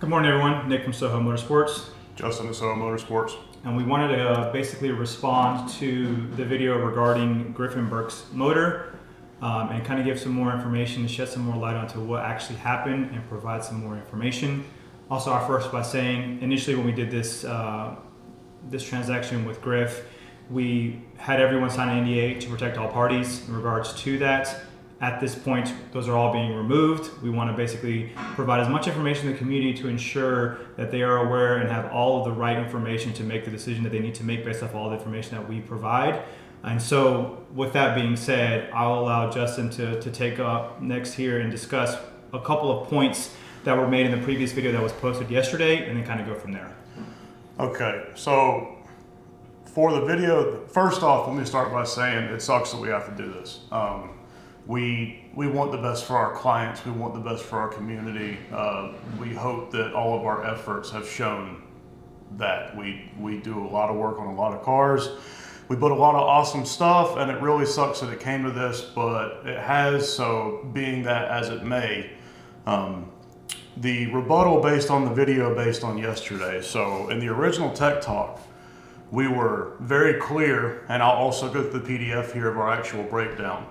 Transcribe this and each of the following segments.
Good morning, everyone. Nick from Soho Motorsports. Justin at Soho Motorsports. And we wanted to basically respond to the video regarding Griffin Burke's motor and kind of give some more information and shed some more light onto what actually happened and provide some more information. Also, I'll first by saying, initially when we did this transaction with Griff, we had everyone sign an NDA to protect all parties in regards to that. At this point, those are all being removed. We want to basically provide as much information to the community to ensure that they are aware and have all of the right information to make the decision that they need to make based off all the information that we provide. And so with that being said, I'll allow Justin to take up next here and discuss a couple of points that were made in the previous video that was posted yesterday, and then kind of go from there. Okay, so for the video, first off, let me start by saying it sucks that we have to do this. We want the best for our clients. We want the best for our community. We hope that all of our efforts have shown that we do a lot of work on a lot of cars. We built a lot of awesome stuff, and it really sucks that it came to this, but it has. So being that as it may, the rebuttal based on the video based on yesterday. So in the original Tech Talk, we were very clear, and I'll also go through the PDF here of our actual breakdown.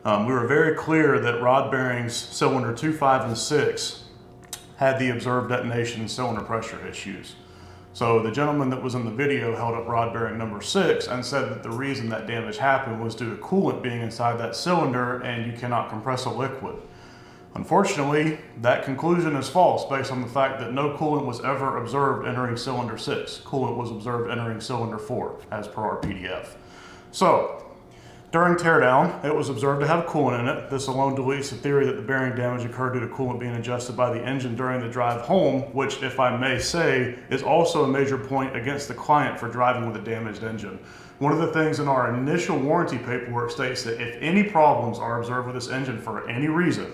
We were very clear that rod bearings cylinder 2, 5, and 6 had the observed detonation and cylinder pressure issues. So the gentleman that was in the video held up rod bearing number 6 and said that the reason that damage happened was due to coolant being inside that cylinder and you cannot compress a liquid. Unfortunately, that conclusion is false based on the fact that no coolant was ever observed entering cylinder 6. Coolant was observed entering cylinder 4 as per our PDF. So, during teardown, it was observed to have coolant in it. This alone deletes the theory that the bearing damage occurred due to coolant being ingested by the engine during the drive home, which, if I may say, is also a major point against the client for driving with a damaged engine. One of the things in our initial warranty paperwork states that if any problems are observed with this engine for any reason,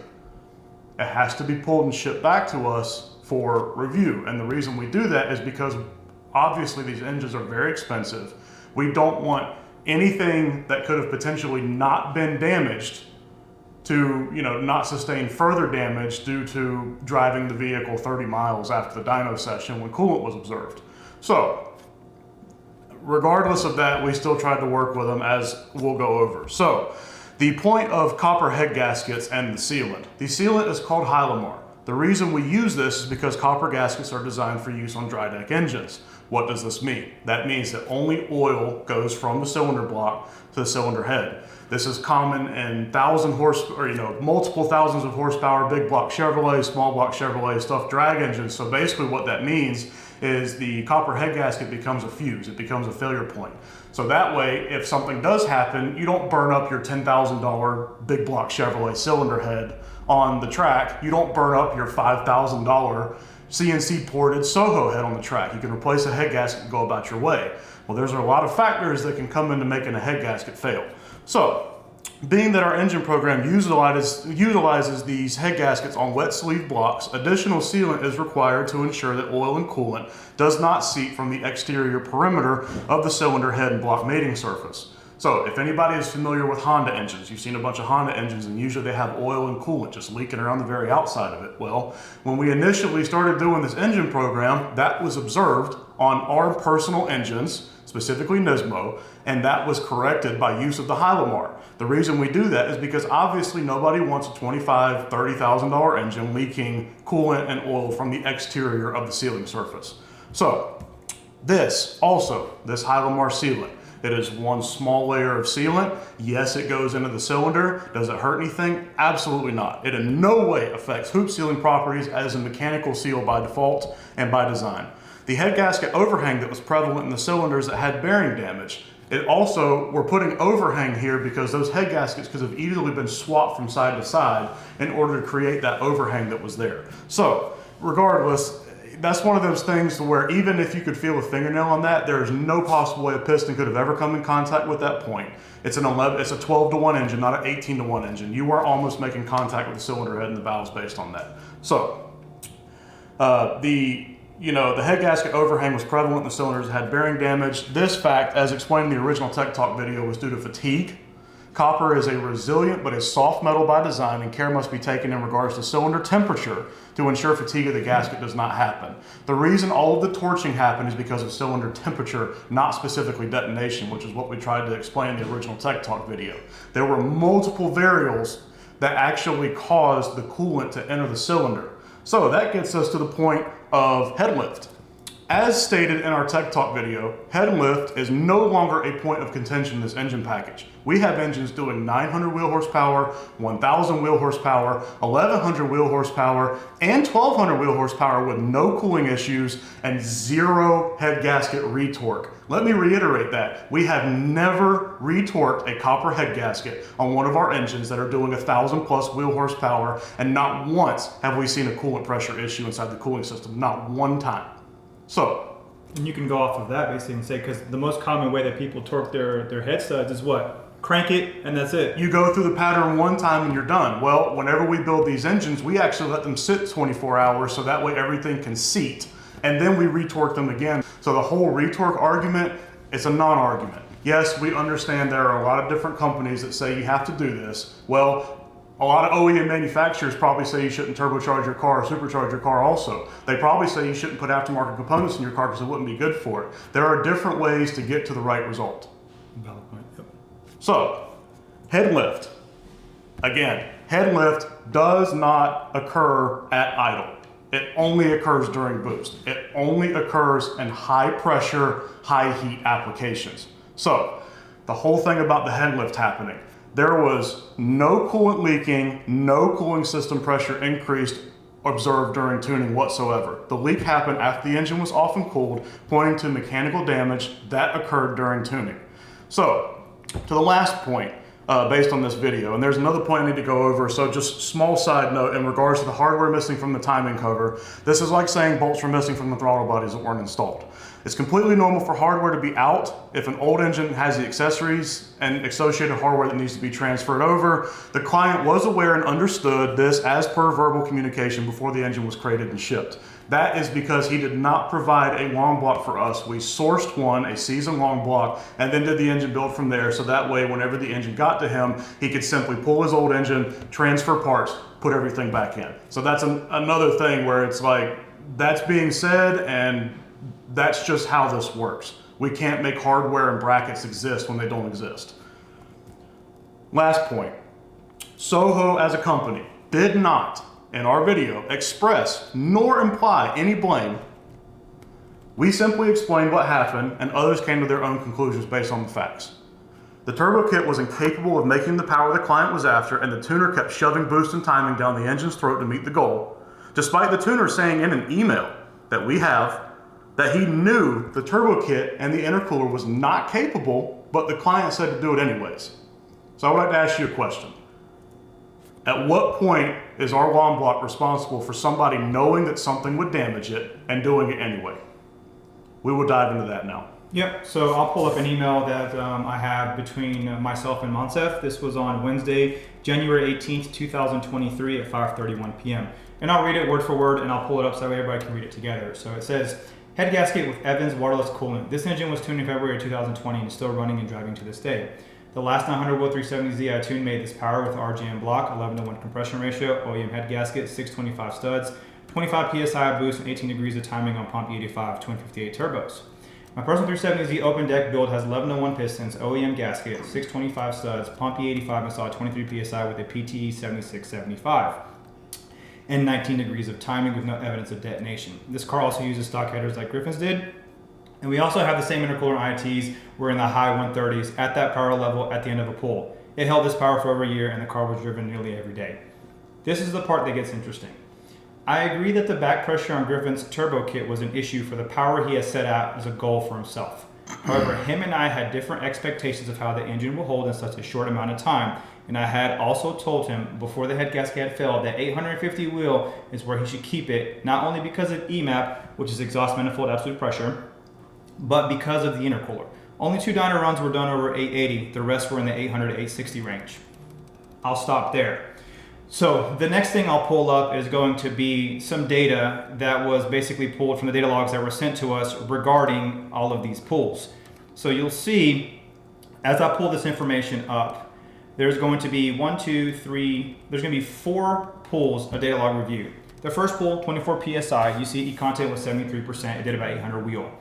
it has to be pulled and shipped back to us for review. And the reason we do that is because obviously these engines are very expensive. We don't want anything that could have potentially not been damaged to, not sustain further damage due to driving the vehicle 30 miles after the dyno session when coolant was observed. So, regardless of that, we still tried to work with them, as we'll go over. So, the point of copper head gaskets and the sealant. The sealant is called Hylamar. The reason we use this is because copper gaskets are designed for use on dry deck engines. What does this mean? That means that only oil goes from the cylinder block to the cylinder head. This is common in multiple thousands of horsepower, big block Chevrolet, small block Chevrolet, stuffed drag engines. So basically what that means is the copper head gasket becomes a fuse. It becomes a failure point. So that way, if something does happen, you don't burn up your $10,000 big block Chevrolet cylinder head on the track. You don't burn up your $5,000 CNC ported Soho head on the track. You can replace a head gasket and go about your way. Well, there's a lot of factors that can come into making a head gasket fail. So, being that our engine program utilizes these head gaskets on wet sleeve blocks, additional sealant is required to ensure that oil and coolant does not seep from the exterior perimeter of the cylinder head and block mating surface. So if anybody is familiar with Honda engines, you've seen a bunch of Honda engines and usually they have oil and coolant just leaking around the very outside of it. Well, when we initially started doing this engine program, that was observed on our personal engines, specifically Nismo, and that was corrected by use of the Hylamar. The reason we do that is because obviously nobody wants a $25,000, $30,000 engine leaking coolant and oil from the exterior of the sealing surface. So this Hylamar sealant, it is one small layer of sealant. Yes, it goes into the cylinder. Does it hurt anything? Absolutely not. It in no way affects hoop sealing properties as a mechanical seal by default and by design. The head gasket overhang that was prevalent in the cylinders that had bearing damage, we're putting overhang here because those head gaskets could have easily been swapped from side to side in order to create that overhang that was there. So, regardless, that's one of those things where even if you could feel a fingernail on that, there is no possible way a piston could have ever come in contact with that point. It's a 12-to-1 engine, not an 18-to-1 engine. You are almost making contact with the cylinder head and the valves based on that. So, the head gasket overhang was prevalent in the cylinders that had bearing damage. This fact, as explained in the original Tech Talk video, was due to fatigue. Copper is a resilient but a soft metal by design, and care must be taken in regards to cylinder temperature to ensure fatigue of the gasket does not happen. The reason all of the torching happened is because of cylinder temperature, not specifically detonation, which is what we tried to explain in the original Tech Talk video. There were multiple variables that actually caused the coolant to enter the cylinder. So that gets us to the point of head lift. As stated in our Tech Talk video, head lift is no longer a point of contention in this engine package. We have engines doing 900 wheel horsepower, 1000 wheel horsepower, 1100 wheel horsepower, and 1200 wheel horsepower with no cooling issues and zero head gasket retorque. Let me reiterate that. We have never retorqued a copper head gasket on one of our engines that are doing 1000 plus wheel horsepower, and not once have we seen a coolant pressure issue inside the cooling system, not one time. So, and you can go off of that basically and say, because the most common way that people torque their head studs is what? Crank it and that's it. You go through the pattern one time and you're done. Well, whenever we build these engines, we actually let them sit 24 hours so that way everything can seat. And then we retorque them again. So the whole retorque argument, it's a non-argument. Yes, we understand there are a lot of different companies that say you have to do this. Well, a lot of OEM manufacturers probably say you shouldn't turbocharge your car or supercharge your car also. They probably say you shouldn't put aftermarket components in your car because it wouldn't be good for it. There are different ways to get to the right result. Valid point. Yep. So, head lift. Again, head lift does not occur at idle. It only occurs during boost. It only occurs in high pressure, high heat applications. So, the whole thing about the head lift happening, there was no coolant leaking, no cooling system pressure increased observed during tuning whatsoever. The leak happened after the engine was off and cooled, pointing to mechanical damage that occurred during tuning. So, to the last point, based on this video, and there's another point I need to go over, so just small side note in regards to the hardware missing from the timing cover. This is like saying bolts were missing from the throttle bodies that weren't installed. It's completely normal for hardware to be out if an old engine has the accessories and associated hardware that needs to be transferred over. The client was aware and understood this as per verbal communication before the engine was created and shipped. That is because he did not provide a long block for us. We sourced one, a season long block, and then did the engine build from there, so that way whenever the engine got to him, he could simply pull his old engine, transfer parts, put everything back in. So that's another thing where it's like, that's being said, and that's just how this works. We can't make hardware and brackets exist when they don't exist. Last point, Soho as a company did not, in our video, express nor imply any blame. We simply explained what happened and others came to their own conclusions based on the facts. The turbo kit was incapable of making the power the client was after, and the tuner kept shoving boost and timing down the engine's throat to meet the goal, despite the tuner saying in an email that we have that he knew the turbo kit and the intercooler was not capable, but the client said to do it anyways. So I would like to ask you a question. At what point is our long block responsible for somebody knowing that something would damage it and doing it anyway? We will dive into that now. Yep, so I'll pull up an email that I have between myself and Monsef. This was on Wednesday, January 18th, 2023 at 5:31 p.m. And I'll read it word for word and I'll pull it up so everybody can read it together. So it says, head gasket with Evans waterless coolant. This engine was tuned in February of 2020 and is still running and driving to this day. The last 900 Will 370Z I tuned made this power with RGM block, 11:1 compression ratio, OEM head gasket, 625 studs, 25 PSI boost, and 18 degrees of timing on pump 85, 258 turbos. My personal 370Z open deck build has 11:1 pistons, OEM gasket, 625 studs, pump E85, and saw 23 PSI with a PTE 7675. And 19 degrees of timing with no evidence of detonation. This car also uses stock headers like Griffin's did. And we also have the same intercooler ITs. We're in the high 130s at that power level at the end of a pull. It held this power for over a year and the car was driven nearly every day. This is the part that gets interesting. I agree that the back pressure on Griffin's turbo kit was an issue for the power he has set out as a goal for himself. However, him and I had different expectations of how the engine will hold in such a short amount of time. And I had also told him before the head gasket had failed that 850 wheel is where he should keep it, not only because of EMAP, which is exhaust manifold absolute pressure, but because of the intercooler. Only 2 dyno runs were done over 880, the rest were in the 800 to 860 range. I'll stop there. So the next thing I'll pull up is going to be some data that was basically pulled from the data logs that were sent to us regarding all of these pulls. So you'll see, as I pull this information up, there's going to be there's going to be 4 pulls of data log review. The first pull, 24 PSI, you see E-content was 73%, it did about 800 wheel.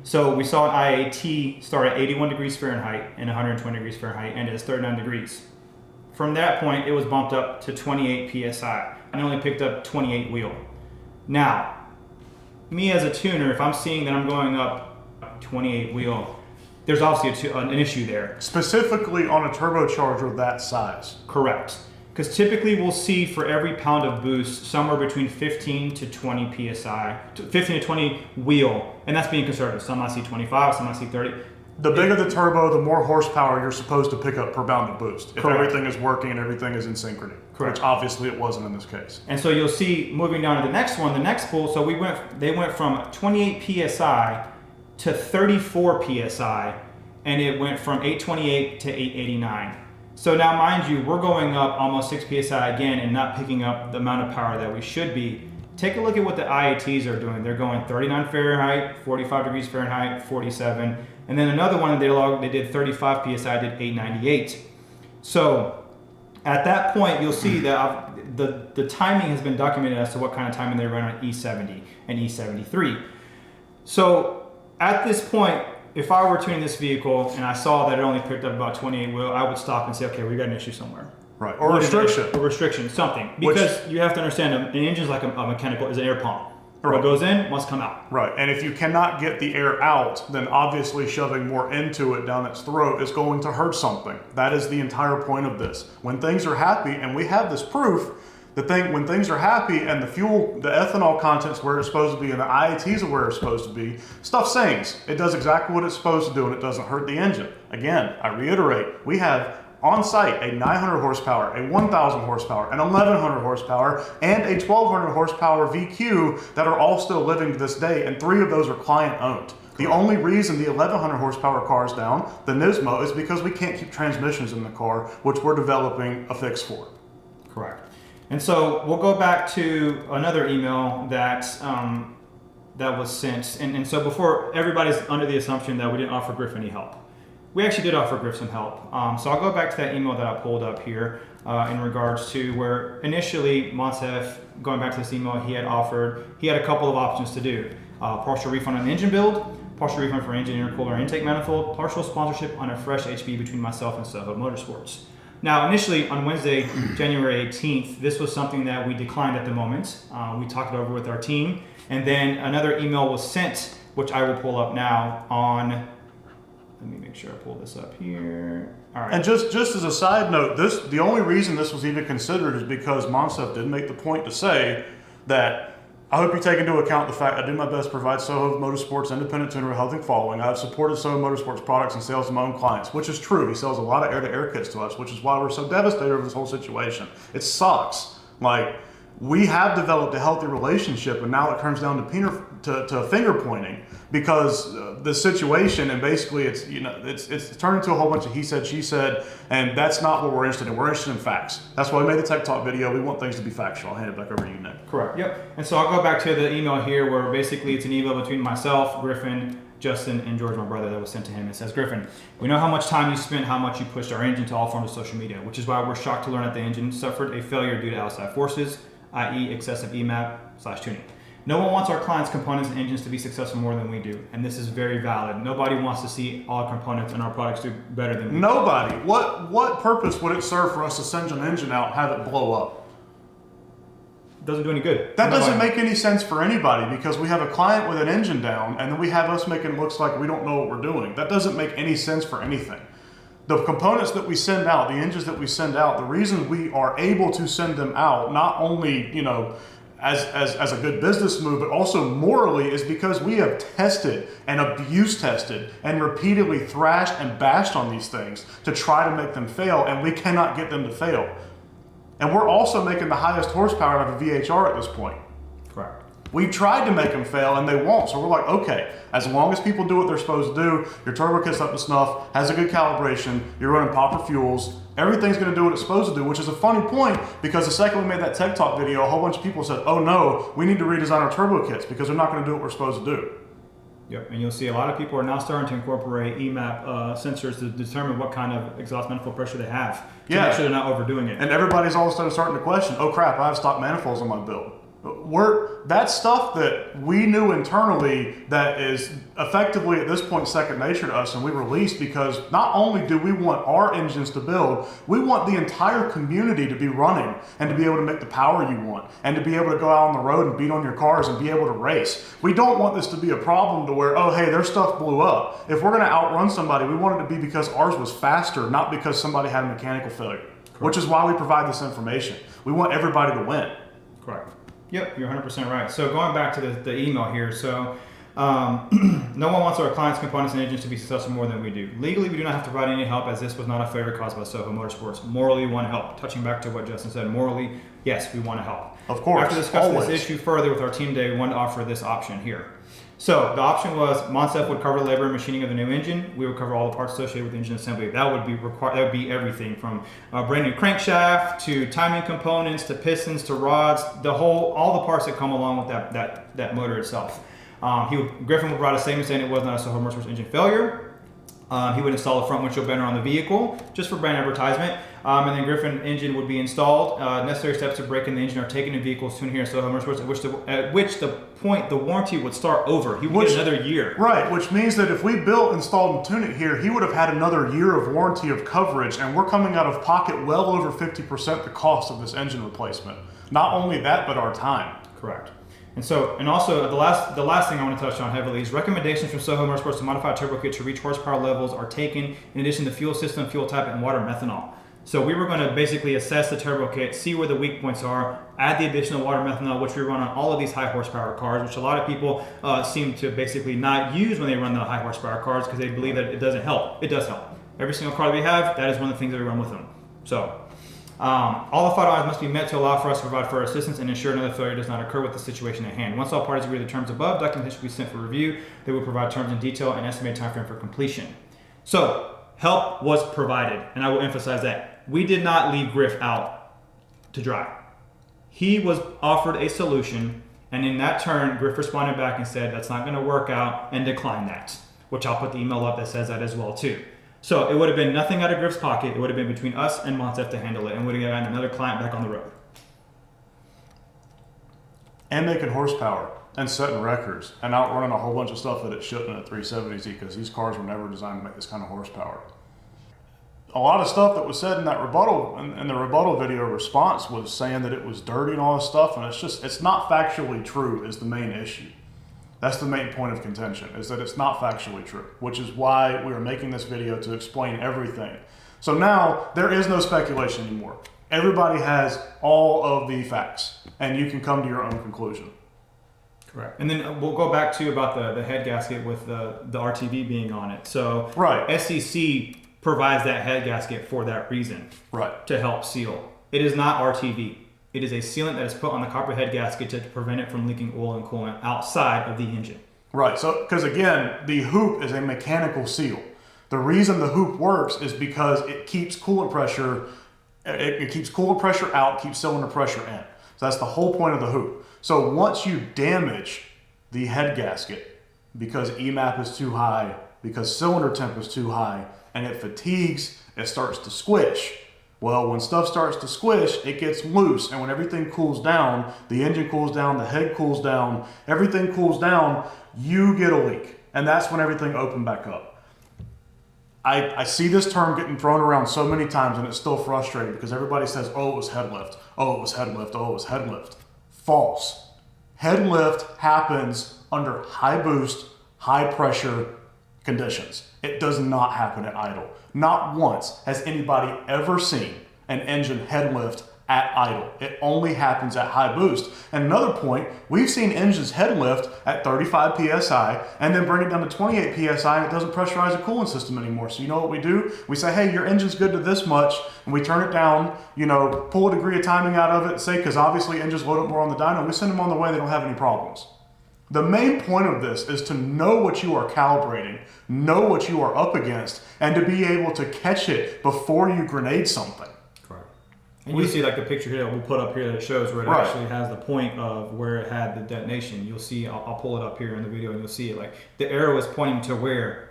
So we saw an IAT start at 81 degrees Fahrenheit and 120 degrees Fahrenheit, and it's 39 degrees. From that point, it was bumped up to 28 PSI, and only picked up 28 wheel. Now, me as a tuner, if I'm seeing that I'm going up 28 wheel, there's obviously an issue there. Specifically on a turbocharger that size. Correct. Because typically we'll see for every pound of boost somewhere between 15 to 20 PSI, 15 to 20 wheel, and that's being conservative. Some might see 25, some might see 30. The bigger the turbo, the more horsepower you're supposed to pick up per pound of boost. If Correct. everything is working and everything is in synchrony. Correct. Which obviously it wasn't in this case. And so you'll see moving down to the next one, the next pull, so they went from 28 PSI to 34 PSI, and it went from 828 to 889. So now, mind you, we're going up almost 6 PSI again and not picking up the amount of power that we should be. Take a look at what the IATs are doing. They're going 39 Fahrenheit, 45 degrees Fahrenheit, 47. And then another one in the data log, they did 35 PSI, did 898. So at that point, you'll see that the timing has been documented as to what kind of timing they run on E70 and E73. So at this point, if I were tuning this vehicle and I saw that it only picked up about 28 wheel, I would stop and say, okay, we got an issue somewhere. Right. Or restriction. Or restriction, something. Because you have to understand, an engine is like a mechanical, is an air pump. Right. What goes in must come out. Right. And if you cannot get the air out, then obviously shoving more into it down its throat is going to hurt something. That is the entire point of this. When things are happy, and we have this proof, when things are happy and the fuel, the ethanol content's where it's supposed to be and the IATs are where it's supposed to be, stuff sings. It does exactly what it's supposed to do and it doesn't hurt the engine. Again, I reiterate, we have on site a 900 horsepower, a 1000 horsepower, an 1100 horsepower, and a 1200 horsepower VQ that are all still living to this day, and 3 of those are client owned. The only reason the 1100 horsepower car is down, the Nismo, is because we can't keep transmissions in the car, which we're developing a fix for. Correct. And so we'll go back to another email that was sent. And so before, everybody's under the assumption that we didn't offer Griff any help. We actually did offer Griff some help. So I'll go back to that email that I pulled up here in regards to where initially Montef, going back to this email, he had a couple of options to do. Partial refund on the engine build, partial refund for engine intercooler intake manifold, partial sponsorship on a fresh HB between myself and Soho Motorsports. Now, initially on Wednesday, January 18th, this was something that we declined at the moment. We talked it over with our team, and then another email was sent, which I will pull up now on, let me make sure I pull this up here. All right. And just as a side note, the only reason this was even considered is because Monsef did make the point to say that I hope you take into account the fact I do my best to provide Soho Motorsports independent tuner a healthy following. I have supported Soho Motorsports products and sales to my own clients, which is true. He sells a lot of air-to-air kits to us, which is why we're so devastated over this whole situation. It sucks. Like, we have developed a healthy relationship, and now it comes down to finger pointing because the situation, and basically it's turned into a whole bunch of he said, she said, and that's not what we're interested in. We're interested in facts. That's why we made the Tech Talk video. We want things to be factual. I'll hand it back over to you, Nick. Correct. Yep. And so I'll go back to the email here where basically it's an email between myself, Griffin, Justin, and George, my brother, that was sent to him. It says, Griffin, we know how much time you spent, how much you pushed our engine to all forms of social media, which is why we're shocked to learn that the engine suffered a failure due to outside forces, i.e. excessive EMAP/tuning. No one wants our clients' components and engines to be successful more than we do, and this is very valid. Nobody wants to see all components and our products do better than we do. Nobody. What purpose would it serve for us to send an engine out and have it blow up? Doesn't do any good. That doesn't make any sense for anybody because we have a client with an engine down and then we have us making it look like we don't know what we're doing. That doesn't make any sense for anything. The components that we send out, the engines that we send out, the reason we are able to send them out, not only, as a good business move, but also morally, is because we have tested and abuse tested and repeatedly thrashed and bashed on these things to try to make them fail, and we cannot get them to fail. And we're also making the highest horsepower out of a VHR at this point. Correct. We've tried to make them fail and they won't. So we're like, okay, as long as people do what they're supposed to do, your turbo kit's up to snuff, has a good calibration, you're running proper fuels, everything's gonna do what it's supposed to do, which is a funny point because the second we made that Tech Talk video, a whole bunch of people said, oh no, we need to redesign our turbo kits because they're not gonna do what we're supposed to do. Yep, and you'll see a lot of people are now starting to incorporate EMAP sensors to determine what kind of exhaust manifold pressure they have to make sure they're not overdoing it. And everybody's all of a sudden starting to question, oh crap, I have stock manifolds on my build. That's stuff that we knew internally that is effectively at this point second nature to us, and we released because not only do we want our engines to build, we want the entire community to be running and to be able to make the power you want and to be able to go out on the road and beat on your cars and be able to race. We don't want this to be a problem to where, oh hey, their stuff blew up. If we're going to outrun somebody, we want it to be because ours was faster, not because somebody had a mechanical failure. Correct. Which is why we provide this information. We want everybody to win. Correct. Yep, you're 100% right. So going back to the email here, so no one wants our clients' components and engines to be successful more than we do. Legally, we do not have to provide any help as this was not a failure caused by Soho Motorsports. Morally, we want to help. Touching back to what Justin said, morally, yes, we want to help. Of course, after discussing this issue further with our team today, we wanted to offer this option here. So the option was Moncef would cover the labor and machining of the new engine. We would cover all the parts associated with the engine assembly. That would be required. That would be everything from a brand new crankshaft to timing components to pistons to rods. All the parts that come along with that motor itself. Griffin would provide a statement saying it was not a Soho Motorsports engine failure. He would install a front windshield bender on the vehicle just for brand advertisement. And then Griffin engine would be installed. Necessary steps to break in the engine are taken in vehicles tuned here at Soho Motorsports, at which the point the warranty would start over. He would get another year. Right, which means that if we built, installed, and tuned it here, he would have had another year of warranty of coverage, and we're coming out of pocket well over 50% the cost of this engine replacement. Not only that, but our time. Correct. And also the last thing I want to touch on heavily is recommendations from Soho Motorsports to modify a turbo kit to reach horsepower levels are taken in addition to fuel system, fuel type, and water methanol. So we were going to basically assess the turbo kit, see where the weak points are, add the additional water methanol, which we run on all of these high horsepower cars, which a lot of people seem to basically not use when they run the high horsepower cars because they believe that it doesn't help. It does help. Every single car that we have, that is one of the things that we run with them. So all the vital items must be met to allow for us to provide further assistance and ensure another failure does not occur with the situation at hand. Once all parties agree to the terms above, documentation will be sent for review. They will provide terms in detail and estimated time frame for completion. So help was provided, and I will emphasize that. We did not leave Griff out to dry. He was offered a solution, and in that turn, Griff responded back and said, that's not going to work out, and declined that, which I'll put the email up that says that as well too. So it would have been nothing out of Griff's pocket. It would have been between us and Moncef to handle it, and would have gotten another client back on the road. And making horsepower and setting records and outrunning a whole bunch of stuff that it shouldn't at 370Z because these cars were never designed to make this kind of horsepower. A lot of stuff that was said in that rebuttal, in the rebuttal video response, was saying that it was dirty and all this stuff, and it's not factually true is the main issue. That's the main point of contention, is that it's not factually true, which is why we are making this video to explain everything. So now there is no speculation anymore. Everybody has all of the facts, and you can come to your own conclusion. Correct. And then we'll go back to about the head gasket with the RTV being on it. So right. SEC provides that head gasket for that reason, right, to help seal. It is not RTV. It is a sealant that is put on the copper head gasket to prevent it from leaking oil and coolant outside of the engine. Right, so because again, the hoop is a mechanical seal. The reason the hoop works is because it keeps coolant pressure, it keeps coolant pressure out, keeps cylinder pressure in. So that's the whole point of the hoop. So once you damage the head gasket because EMAP is too high, because cylinder temp is too high, and it fatigues, it starts to squish. Well, when stuff starts to squish, it gets loose, and when everything cools down, the engine cools down, the head cools down, everything cools down, you get a leak. And that's when everything opened back up. I see this term getting thrown around so many times, and it's still frustrating because everybody says, oh, it was head lift, oh, it was head lift, oh, it was head lift. False. Head lift happens under high boost, high pressure conditions. It does not happen at idle. Not once has anybody ever seen an engine head lift at idle. It only happens at high boost. And another point, we've seen engines head lift at 35 PSI and then bring it down to 28 PSI and it doesn't pressurize the cooling system anymore. So you know what we do? We say, hey, your engine's good to this much, and we turn it down, pull a degree of timing out of it, say, because obviously engines load up more on the dyno, we send them on the way, they don't have any problems. The main point of this is to know what you are calibrating, know what you are up against, and to be able to catch it before you grenade something. Correct. And you see like the picture here that we'll put up here that shows where it Right. actually has the point of where it had the detonation. You'll see, I'll pull it up here in the video and you'll see it like the arrow is pointing to where.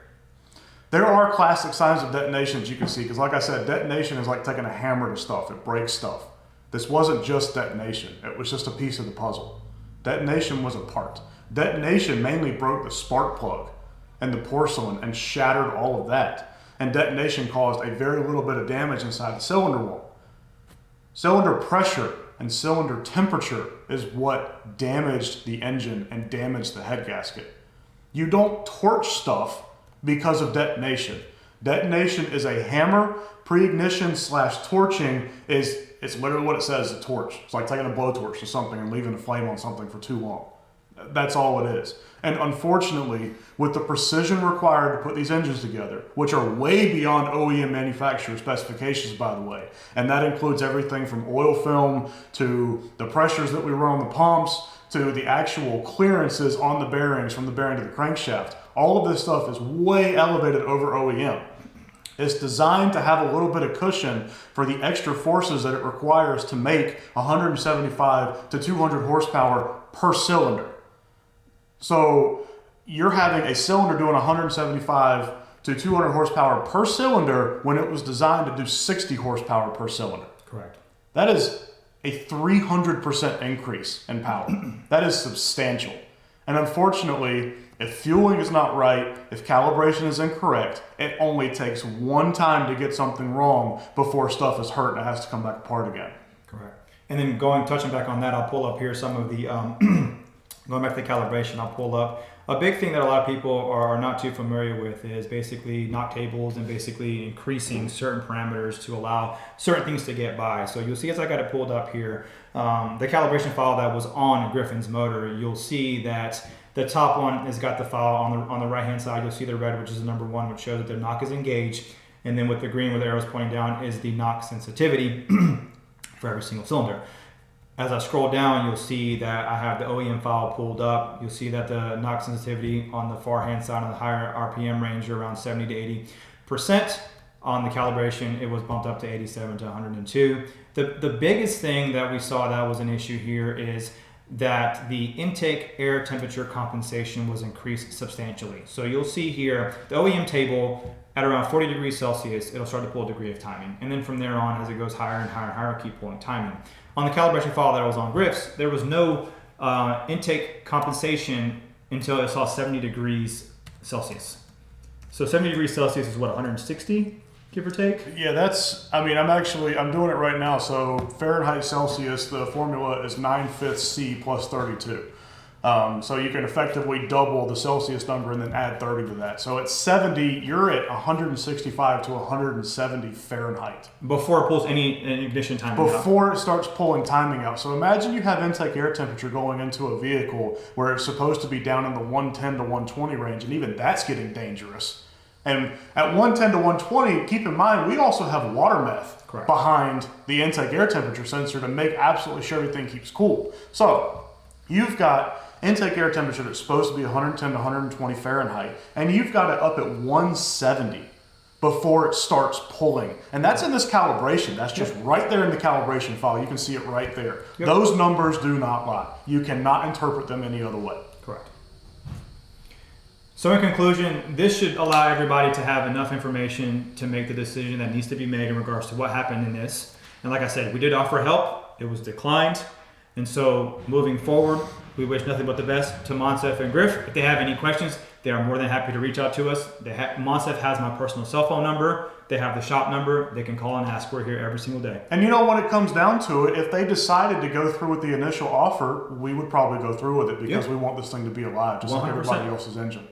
There are classic signs of detonations you can see, because like I said, detonation is like taking a hammer to stuff. It breaks stuff. This wasn't just detonation. It was just a piece of the puzzle. Detonation was a part. Detonation mainly broke the spark plug and the porcelain and shattered all of that. And detonation caused a very little bit of damage inside the cylinder wall. Cylinder pressure and cylinder temperature is what damaged the engine and damaged the head gasket. You don't torch stuff because of detonation. Detonation is a hammer. Pre-ignition / torching it's literally what it says, a torch. It's like taking a blowtorch to something and leaving a flame on something for too long. That's all it is. And unfortunately, with the precision required to put these engines together, which are way beyond OEM manufacturer specifications, by the way, and that includes everything from oil film to the pressures that we run on the pumps to the actual clearances on the bearings from the bearing to the crankshaft. All of this stuff is way elevated over OEM. It's designed to have a little bit of cushion for the extra forces that it requires to make 175 to 200 horsepower per cylinder. So you're having a cylinder doing 175 to 200 horsepower per cylinder when it was designed to do 60 horsepower per cylinder. Correct. That is a 300% increase in power. That is substantial. And unfortunately, if fueling is not right, if calibration is incorrect, it only takes one time to get something wrong before stuff is hurt and it has to come back apart again. Correct. And then touching back on that, I'll pull up here some of the, going back to the calibration, I'll pull up a big thing that a lot of people are not too familiar with is basically knock tables and basically increasing certain parameters to allow certain things to get by. So you'll see as I got it pulled up here, the calibration file that was on Griffin's motor, you'll see that the top one has got the file on the right hand side. You'll see the red, which is the number 1, which shows that the knock is engaged. And then with the green with the arrows pointing down is the knock sensitivity for every single cylinder. As I scroll down, you'll see that I have the OEM file pulled up. You'll see that the knock sensitivity on the far hand side on the higher RPM range are around 70 to 80%. On the calibration, it was bumped up to 87 to 102. The biggest thing that we saw that was an issue here is that the intake air temperature compensation was increased substantially. So you'll see here, the OEM table at around 40 degrees Celsius, it'll start to pull a degree of timing. And then from there on, as it goes higher and higher and higher, keep pulling timing. On the calibration file that was on Griff's, there was no intake compensation until it saw 70 degrees Celsius. So 70 degrees Celsius is what, 160, give or take? Yeah, I'm doing it right now. So Fahrenheit Celsius, the formula is 9/5 C plus 32. So you can effectively double the Celsius number and then add 30 to that. So at 70, you're at 165 to 170 Fahrenheit. Before it pulls any ignition timing out. Before it starts pulling timing out. So imagine you have intake air temperature going into a vehicle where it's supposed to be down in the 110 to 120 range, and even that's getting dangerous. And at 110 to 120, keep in mind, we also have water meth behind the intake air temperature sensor to make absolutely sure everything keeps cool. So you've got intake air temperature that's supposed to be 110 to 120 Fahrenheit, and you've got it up at 170 before it starts pulling. And that's in this calibration. That's just right there in the calibration file. You can see it right there. Yep. Those numbers do not lie. You cannot interpret them any other way. Correct. So in conclusion, this should allow everybody to have enough information to make the decision that needs to be made in regards to what happened in this. And like I said, we did offer help. It was declined. And so moving forward, we wish nothing but the best to Monsef and Griff. If they have any questions, they are more than happy to reach out to us. Monsef has my personal cell phone number. They have the shop number. They can call and ask. We're here every single day. And you know, when it comes down to it, if they decided to go through with the initial offer, we would probably go through with it because we want this thing to be alive, just 100%. Like everybody else's engine.